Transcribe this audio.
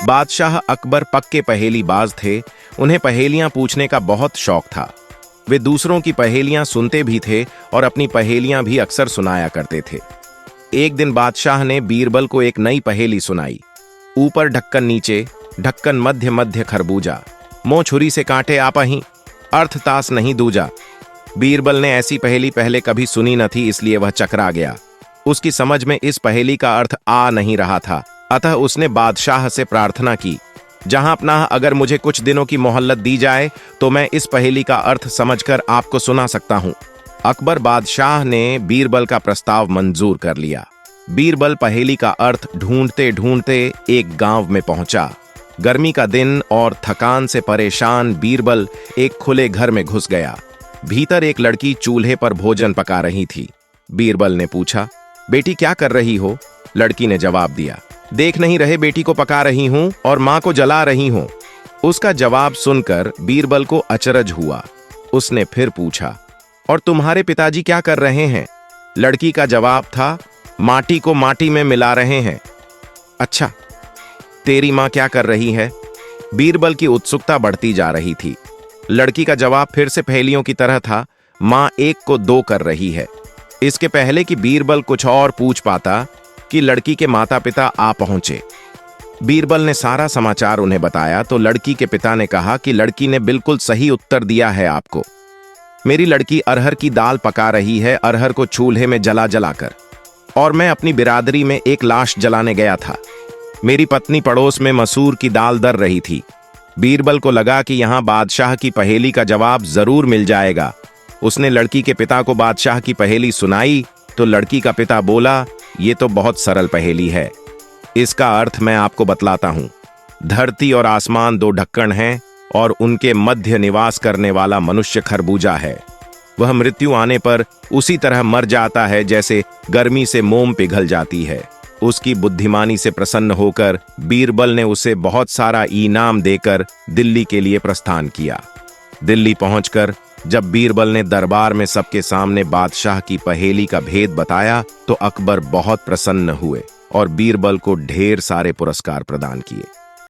बादशाह अकबर पक्के पहेलीबाज थे। उन्हें पहेलियां पूछने का बहुत शौक था। वे दूसरों की पहेलियां सुनते भी थे और अपनी पहेलियां भी अक्सर सुनाया करते थे। एक दिन बादशाह ने बीरबल को एक नई पहेली सुनाई। ऊपर ढक्कन, नीचे ढक्कन, मध्य मध्य खरबूजा, मोह छुरी से काटे आपहीं, अर्थ तास नहीं दूजा। बीरबल ने ऐसी पहेली पहले कभी सुनी न थी, इसलिए वह चकरा गया। उसकी समझ में इस पहेली का अर्थ आ नहीं रहा था। अतः उसने बादशाह से प्रार्थना की, जहां अपना अगर मुझे कुछ दिनों की मोहल्लत दी जाए तो मैं इस पहेली का अर्थ समझकर आपको सुना सकता हूं। अकबर बादशाह ने बीरबल का प्रस्ताव मंजूर कर लिया। बीरबल पहेली का अर्थ ढूंढते ढूंढते एक गांव में पहुंचा। गर्मी का दिन और थकान से परेशान बीरबल एक खुले घर में घुस गया। भीतर एक लड़की चूल्हे पर भोजन पका रही थी। बीरबल ने पूछा, बेटी क्या कर रही हो? लड़की ने जवाब दिया, देख नहीं रहे बेटी को पका रही हूं और मां को जला रही हूं। उसका जवाब सुनकर बीरबल को अचरज हुआ। उसने फिर पूछा, और तुम्हारे पिताजी क्या कर रहे हैं? लड़की का जवाब था, माटी को माटी में मिला रहे हैं। अच्छा, तेरी मां क्या कर रही है? बीरबल की उत्सुकता बढ़ती जा रही थी। लड़की का जवाब फिर से पहेलियों की तरह था, मां एक को दो कर रही है। इसके पहले कि बीरबल कुछ और पूछ पाता कि लड़की के माता पिता आ पहुंचे। बीरबल ने सारा समाचार उन्हें बताया तो लड़की के पिता ने कहा कि लड़की ने बिल्कुल सही उत्तर दिया है आपको। मेरी लड़की अरहर की दाल पका रही है, अरहर को चूल्हे में जला जलाकर, और मैं अपनी बिरादरी में एक लाश जलाने गया था। मेरी पत्नी पड़ोस में मसूर की दाल दर रही थी। बीरबल को लगा कि यहां बादशाह की पहेली का जवाब जरूर मिल जाएगा। उसने लड़की के पिता को बादशाह की पहेली सुनाई तो लड़की का पिता बोला, ये तो बहुत सरल पहेली है, इसका अर्थ मैं आपको बतलाता हूं। धरती और आसमान दो ढक्कन हैं और उनके मध्य निवास करने वाला मनुष्य खरबूजा है। वह मृत्यु आने पर उसी तरह मर जाता है जैसे गर्मी से मोम पिघल जाती है। उसकी बुद्धिमानी से प्रसन्न होकर बीरबल ने उसे बहुत सारा इनाम देकर दिल्ली के लिए प्रस्थान किया। दिल्ली पहुंचकर जब बीरबल ने दरबार में सबके सामने बादशाह की पहेली का भेद बताया तो अकबर बहुत प्रसन्न हुए और बीरबल को ढेर सारे पुरस्कार प्रदान किए।